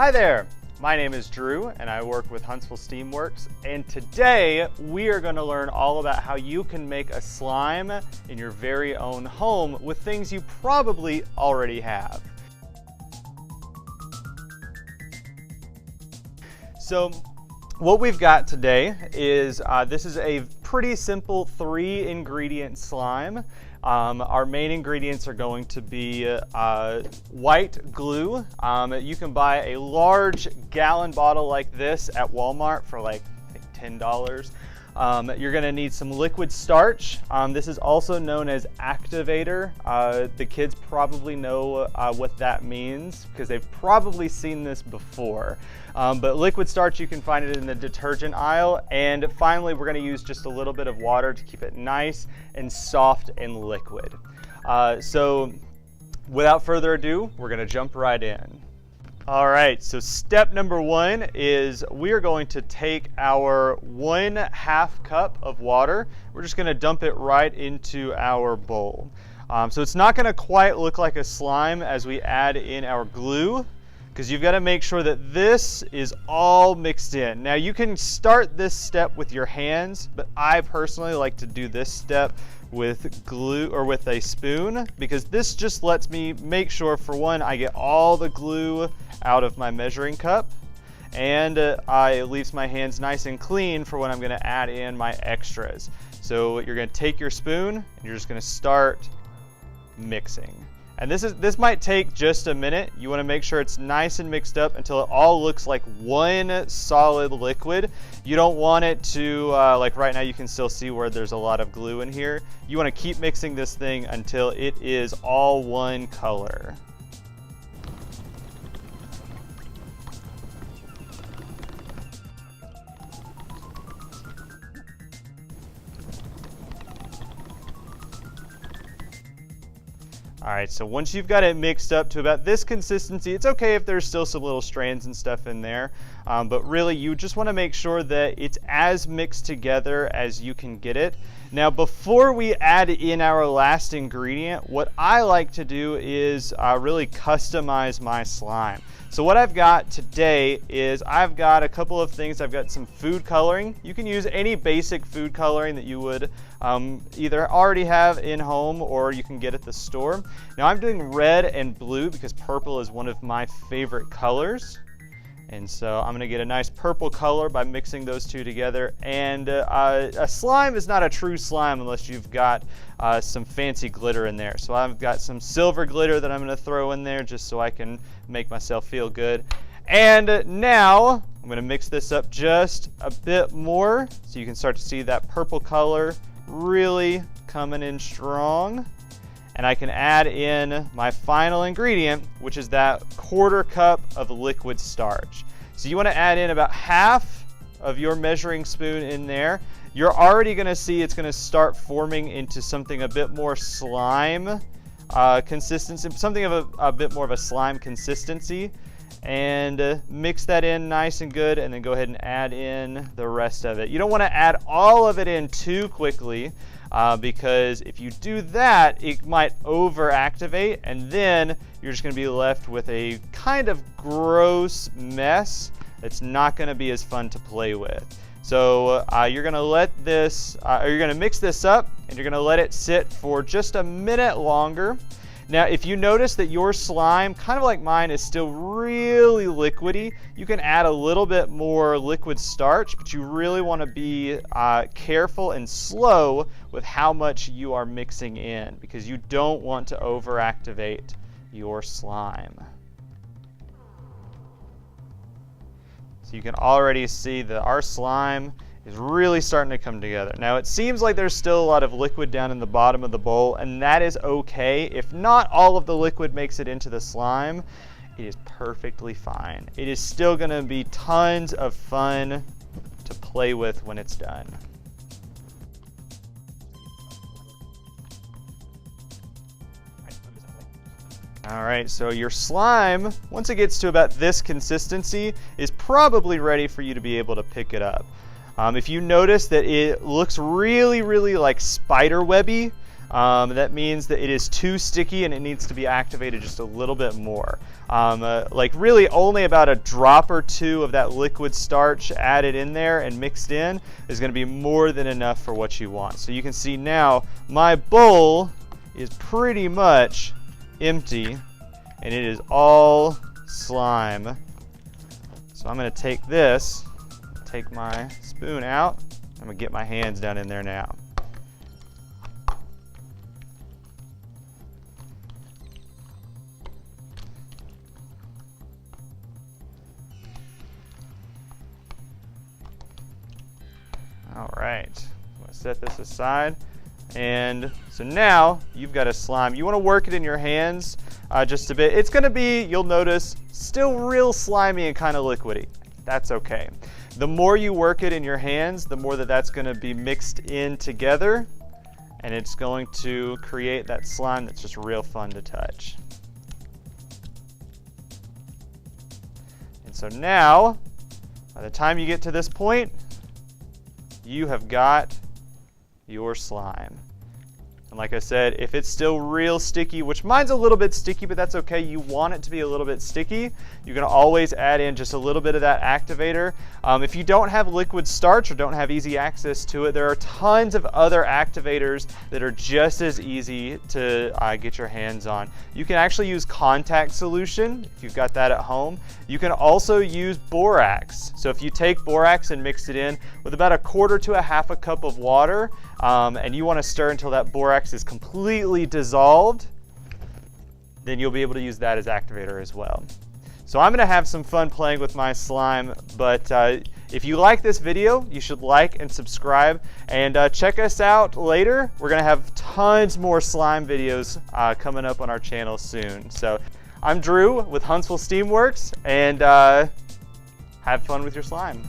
Hi there, my name is Drew and I work with Huntsville Steamworks, and today we are going to learn all about how you can make a slime in your very own home with things you probably already have. So what we've got today is, this is a pretty simple 3-ingredient slime. Our main ingredients are going to be white glue. You can buy a large gallon bottle like this at Walmart for like I think $10. You're going to need some liquid starch. This is also known as activator. The kids probably know what that means because they've probably seen this before. But liquid starch, you can find it in the detergent aisle. And finally, we're going to use just a little bit of water to keep it nice and soft and liquid. So without further ado, we're going to jump right in. All right, so step number 1 is we are going to take our 1/2 cup of water. We're just going to dump it right into our bowl. So it's not going to quite look like a slime as we add in our glue, because you've got to make sure that this is all mixed in. Now you can start this step with your hands, but I personally like to do this step with glue or with a spoon, because this just lets me make sure, for one, I get all the glue out of my measuring cup, and it leaves my hands nice and clean for when I'm going to add in my extras. So you're going to take your spoon and you're just going to start mixing. And this might take just a minute. You want to make sure it's nice and mixed up until it all looks like one solid liquid. You don't want it to, like right now you can still see where there's a lot of glue in here. You want to keep mixing this thing until it is all one color. All right, so once you've got it mixed up to about this consistency, it's okay if there's still some little strands and stuff in there, but really you just want to make sure that it's as mixed together as you can get it. Now, before we add in our last ingredient, what I like to do is really customize my slime. So what I've got today is I've got a couple of things. I've got some food coloring. You can use any basic food coloring that you would either already have in home or you can get at the store. Now I'm doing red and blue because purple is one of my favorite colors. And so I'm going to get a nice purple color by mixing those two together. And a slime is not a true slime unless you've got some fancy glitter in there. So I've got some silver glitter that I'm going to throw in there just so I can make myself feel good. And now I'm going to mix this up just a bit more so you can start to see that purple color really coming in strong. And I can add in my final ingredient, which is that 1/4 cup of liquid starch. So you want to add in about half of your measuring spoon in there. You're already going to see it's going to start forming into something a bit more slime consistency, something of a bit more of a slime consistency. And mix that in nice and good, and then go ahead and add in the rest of it. You don't want to add all of it in too quickly, because if you do that, it might over-activate, and then you're just going to be left with a kind of gross mess that's not going to be as fun to play with. So you're going to let this, or you're going to mix this up, and you're going to let it sit for just a minute longer. Now, if you notice that your slime, kind of like mine, is still really liquidy, you can add a little bit more liquid starch, but you really want to be careful and slow with how much you are mixing in, because you don't want to over-activate your slime. So you can already see that our slime is really starting to come together. Now it seems like there's still a lot of liquid down in the bottom of the bowl, and that is okay. If not all of the liquid makes it into the slime, it is perfectly fine. It is still going to be tons of fun to play with when it's done. All right, so your slime, once it gets to about this consistency, is probably ready for you to be able to pick it up. If you notice that it looks really, really like spider webby, that means that it is too sticky and it needs to be activated just a little bit more. Like really only about a drop or two of that liquid starch added in there and mixed in is going to be more than enough for what you want. So you can see now my bowl is pretty much empty and it is all slime. So I'm going to take this, take my spoon out, I'm going to get my hands down in there now. All right, I'm gonna set this aside. And so now you've got a slime. You wanna work it in your hands just a bit. It's gonna be, you'll notice, still real slimy and kind of liquidy. That's okay. The more you work it in your hands, the more that's gonna be mixed in together, and it's going to create that slime that's just real fun to touch. And so now, by the time you get to this point, you have got your slime. And like I said, if it's still real sticky, which mine's a little bit sticky, but that's okay. You want it to be a little bit sticky. You can always add in just a little bit of that activator. If you don't have liquid starch or don't have easy access to it, there are tons of other activators that are just as easy to get your hands on. You can actually use contact solution if you've got that at home. You can also use borax. So if you take borax and mix it in with about 1/4 to 1/2 cup of water, and you want to stir until that borax is completely dissolved, then you'll be able to use that as activator as well. So I'm going to have some fun playing with my slime, but if you like this video, you should like and subscribe, and check us out later. We're going to have tons more slime videos coming up on our channel soon. So I'm Drew with Huntsville Steamworks, and have fun with your slime.